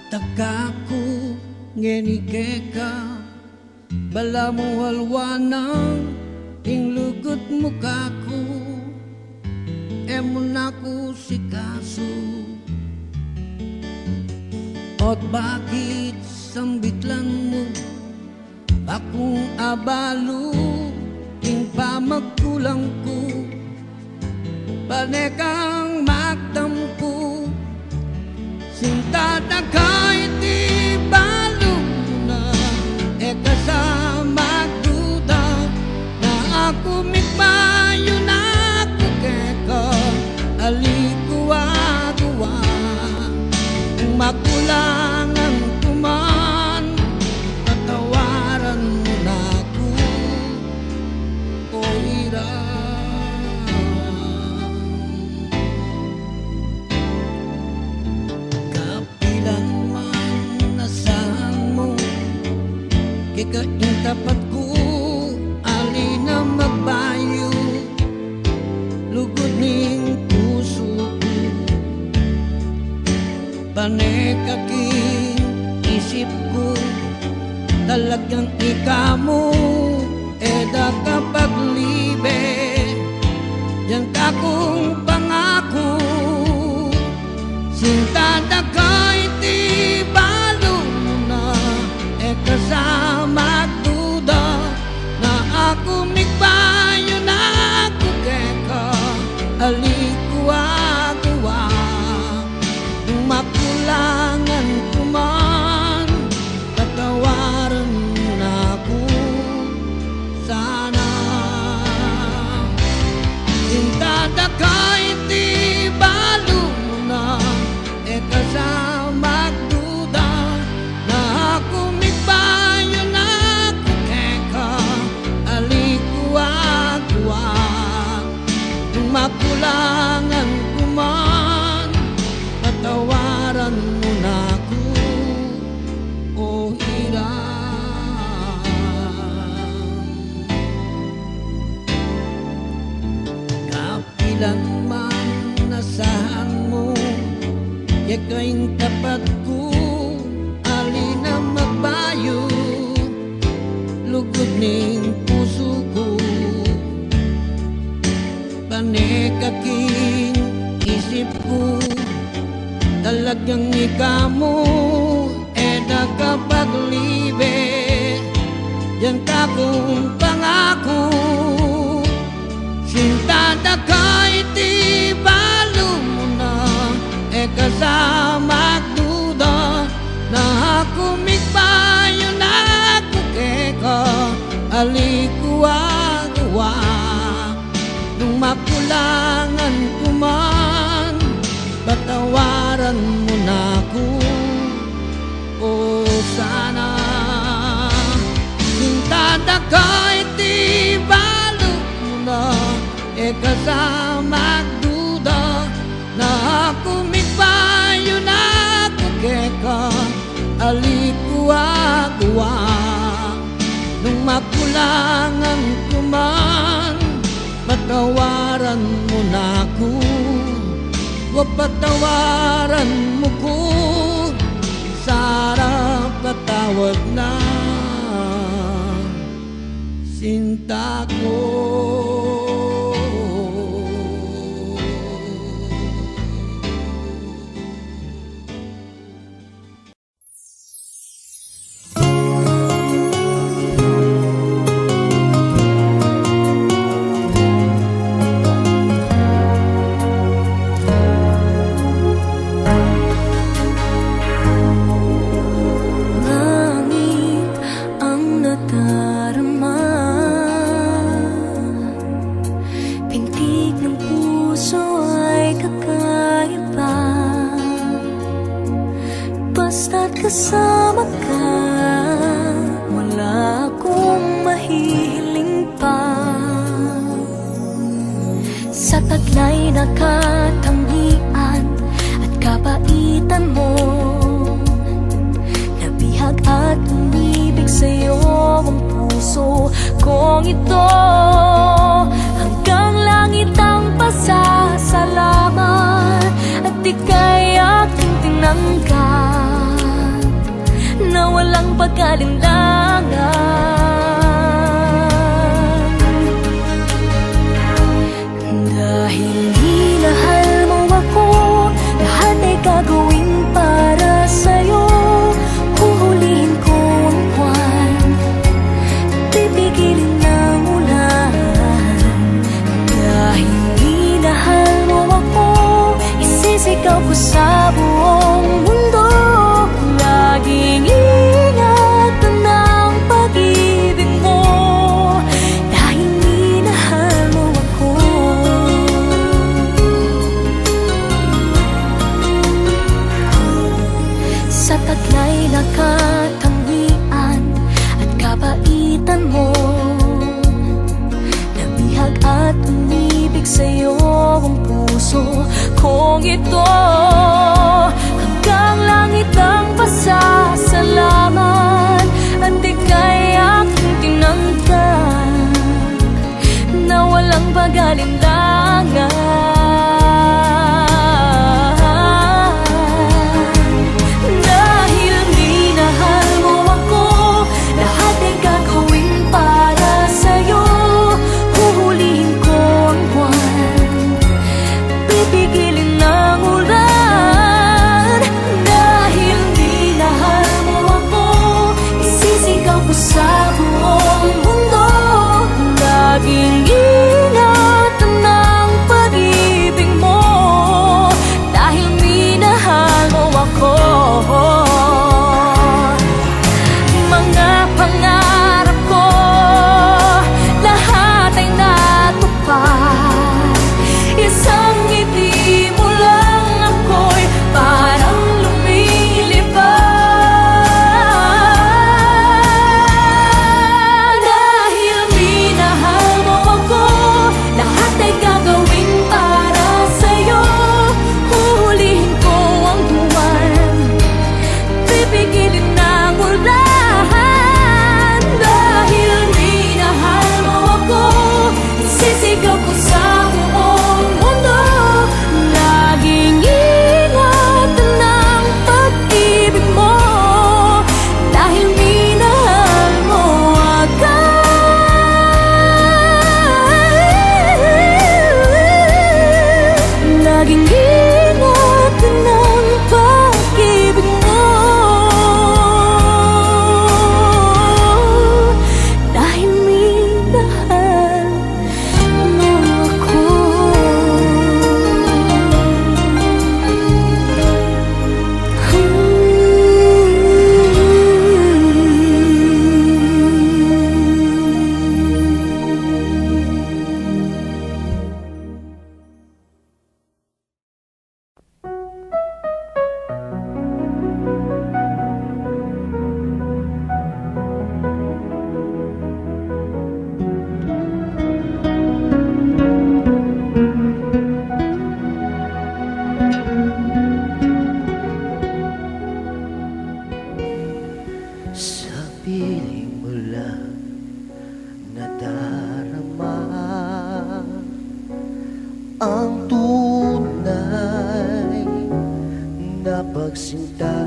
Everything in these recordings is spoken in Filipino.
Tagaku ngenigeka bala mo halwanang ing lugot mukaku emon aku sikaso. Ot bakit sambitlan mo akong abalo ing pamagkulang ko panekang magtampo sinta na kahit di balo na kasama duda na ako mikmayo na ako keka alikuwa-guwa makulangan kuman patawaran mo na ako o kapilan man nasahan mo kikaing tapat ko ali na magbayo lugod ning puso ko panekaking isip ko talagang ikamo eda kapaglibe yang kakong pangako sinta na kahit di balo na kasama duda na ako mikbayo na ako keka alikuwa-guwa makulangan kuman patawaran mo na ako sana sinta na kahit di balo na kasama duda na ako mikbayo na ako keka alikuwa-guwa makulangan kuman patawaran mo na ako o hirap kapilan man nasahan mo kakaing tapat ko ali na magbayo lugod ning puso ko panekaking isip ko talagang ikamo eda kapaglibe yan kakong pangako sinta na kahit di balo mo na kasama duda na ako mikbayo na ako keka alikuwa-guwa nung makulangan kuman patawaran mo na ako o sana sinta na kahit di balo mo na kasama duda na ako mikbayo na ako keka alikuwa-guwa nung makulangan kuman patawaran mo na ako o patawaran mo ko sana patawag na sinta ko. Kasama ka, wala akong mahihiling pa. Sa taglay na katangian at kabaitan mo, nabihag at umibig sa'yo ang puso kong ito. Hanggang langit ang pasasalamat at ika'y aking tinanggap. pag-alinlangan. Dahil minahal mo ako, lahat ay gagawin para sa'yo. Huhulihin ko ang buwan, pipigilin ng ulan. Dahil minahal mo ako, isisigaw ko sa buong mundo. Laging ingatan ng pag-ibig mo, dahil minahal mo ako. Sa taglay na katangian at kabaitan mo, nabihag at umibig sa'yo ang puso kong ito. Hanggang langit ang pasasalamat, at ika'y aking tinanggap na walang pag-alinlangan. Dahil minahal mo ako, lahat ay gagawin para sa'yo. Huhulihin ko ang buwan, pipigilin ng ulan. Dahil minahal mo ako, isisigaw ko sa buong mundo. Laging ingatan ng pag-ibig mo, dahil minahal mo ako. Mga pangarap ko, lahat ay natupad. Isang ngiti mo lang, ako'y parang lumilipad. Dahil minahal mo ako, lahat ay gagawin para sa'yo. Huhulihin ko ang buwan, pipigilin ng ulan. Dahil minahal mo ako, isisigaw ko sa buong mundo. Laging ingatan ng pag-ibig mo, dahil minahal mo ako. Laging ingatan ng pag-ibig mo, dahil minahal mo ako. Sa piling mo lang nadarama ang tunay na pagsinta.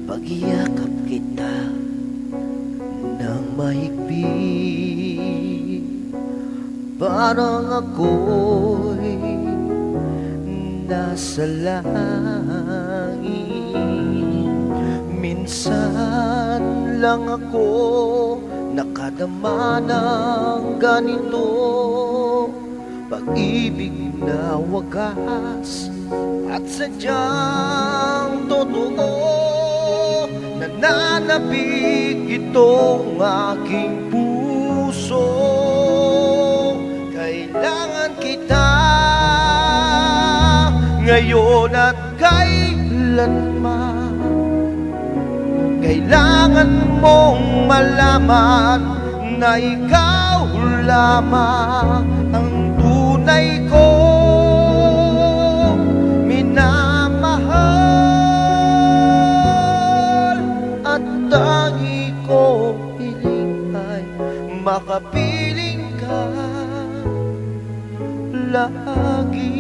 Pag-iyakap kita ng mahigpit, parang ako'y nasa langit. Minsan lang ako nakadama ng ganito, pag-ibig na wagas at sadyang totoo. Nananabik itong aking puso, kailangan kita ngayon at kailanman. Kailangan mong malaman na ikaw lamang ang tunay kong minamahal. At tangi kong hiling ay makapiling ka lagi.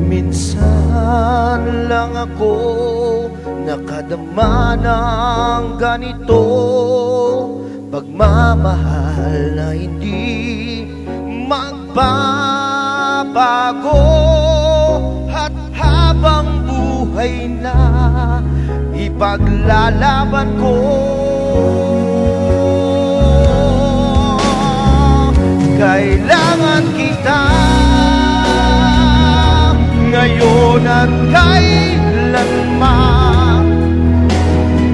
Minsan lang ako nakadama ng ganito, pagmamahal na hindi magbabago. At habang buhay na ipaglalaban ko, kailangan kita ngayon at kailanman.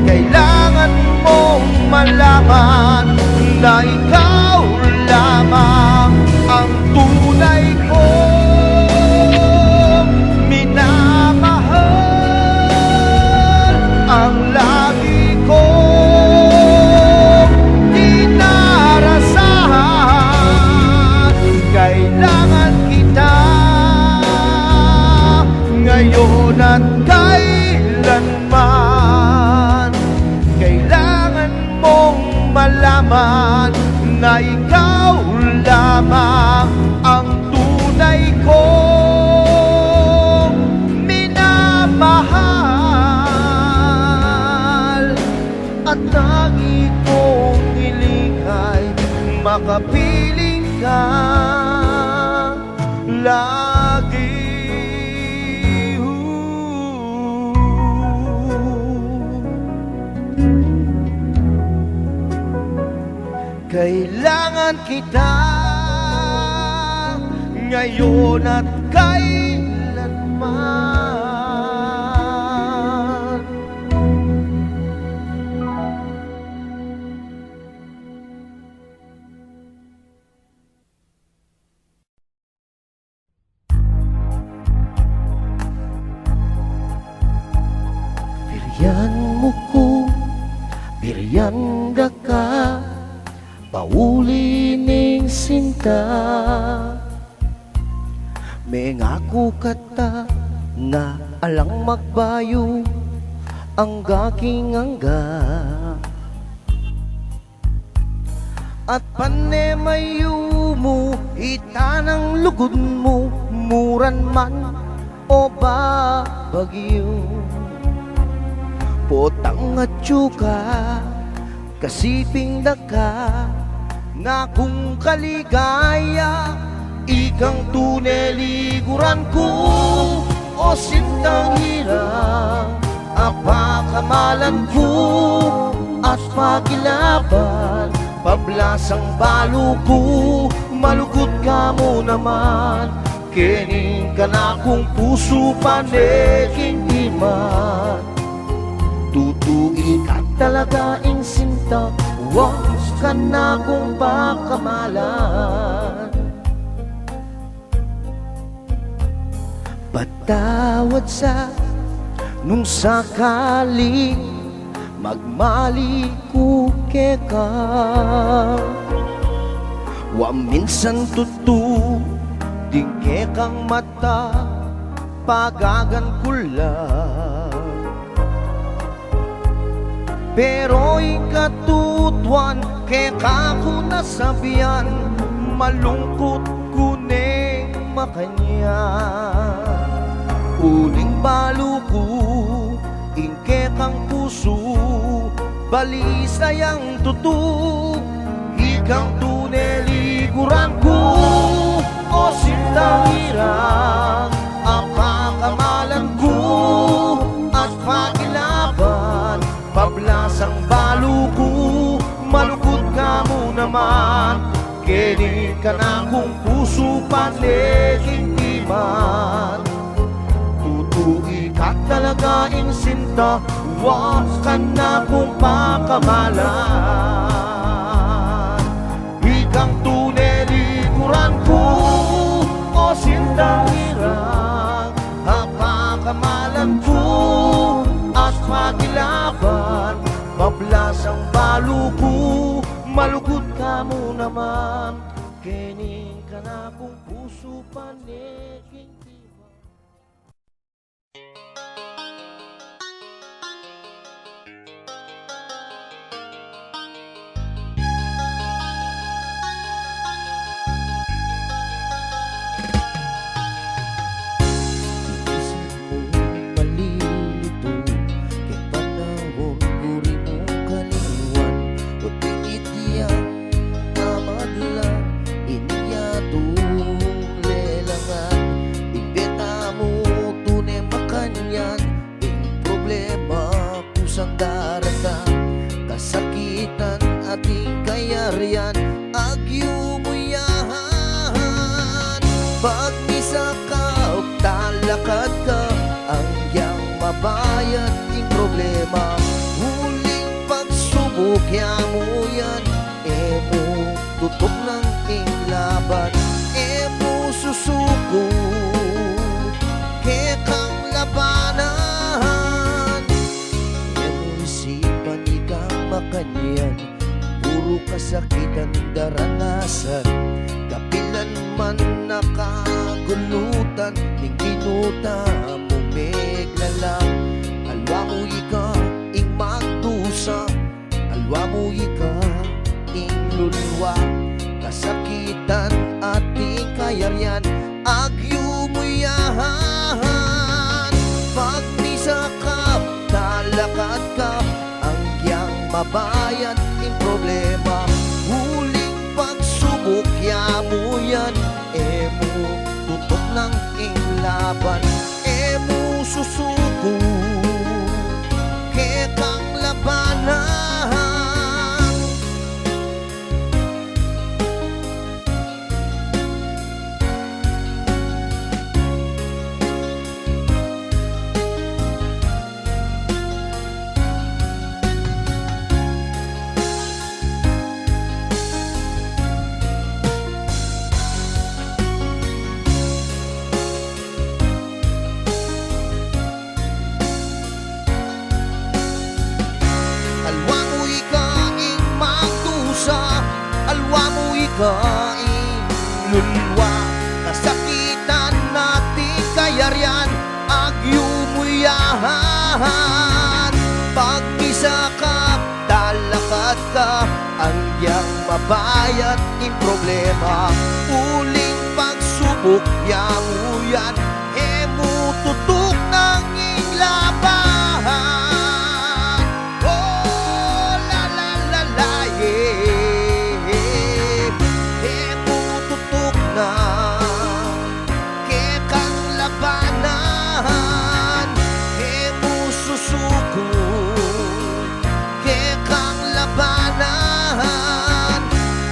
Kailangan mong malaman na ikaw lamang ang tunay kong minamahal, ang lagi kong dinarasahan. Kailangan kita ngayon at kailanman. Kailangan mong malaman na ikaw lamang ang tunay kong minamahal. At tangi kong hiling ay makapiling ka lagi. Kailangan kita ngayon at kailanman. Biriyan mo ko, biriyan da ka, pauli ning sinta. May ngako kata nga alang magbayo ang gaking angga. At panemayo mo itanang lugod mo, muran man o ba bagyo. Potang at tsuka kasiping daka na kung kaligaya, ikang tuneliguran ko o sintang hirang apakamalan ko at pagilaban. Pablasang balo ko, malukot ka mo naman. Kining ka na kung puso paneking iman. Tutuin ka talaga ing sinta, wag ka na kung pakamalan. Patawad sa nung sakali magmali ko ka. Wa minsan tutu di kang mata pagagan kulang. Pero ikatutuan kaya ko nasabihan, malungkot ko neng makanya. Uling balo ko, ingke kang puso, balisayang tutu, ikang tuneliguran ko, o sintang hirang, apakamalan ko, at pakilaban. Pablasang balo ko, malukot ka mo naman. Kini ka na kung puso paneking iman. Tutui ka talaga ing sinta, wag ka na kung pakamalan. Ikang tuneliguran ko, o sintang hirang, apakamalan ko, at pagilaban. Mablasang balo ko, malukot ka mo naman. Kining ka na kung puso paneking iman. kasakitan ating kayarian agyumuyahan. Pag misakap talakad ka ang iyang mabayad ing problema. Huling pagsubok mo yan emo tutok ng ing laban. Emo susuko ke kang labanan. Emo isipan ikang makanyan. Puro kasakitan daranasan. Kapilan man nakagulutan ning ginuta mo meglalang. Alwa mo ika ing magdusa. Alwa mo ika ing lulwa. Kasakitan ating kayarian agyumuyahan. Pag misakap talakad ka ang iyang mabayad ing problema. Huling pagsubok mo yan emo tutok ng ing laban. Emo susuko ke kang labanan. Alwa mo ikaing magdusa, alwa mo ikaing lulwa. Kasakitan nating kayarian agyumuyahan. Pag misakap talakad ka ang iyang mabayad ing problema. Uling pagsubok mo yan emo tutok ng ing laban.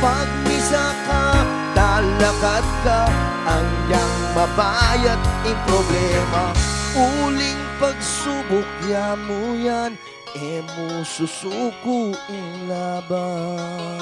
Pag misakap talakad ka ang iyang mabayad ing problema. Uling pagsubok mo yan emo susuko ing laban.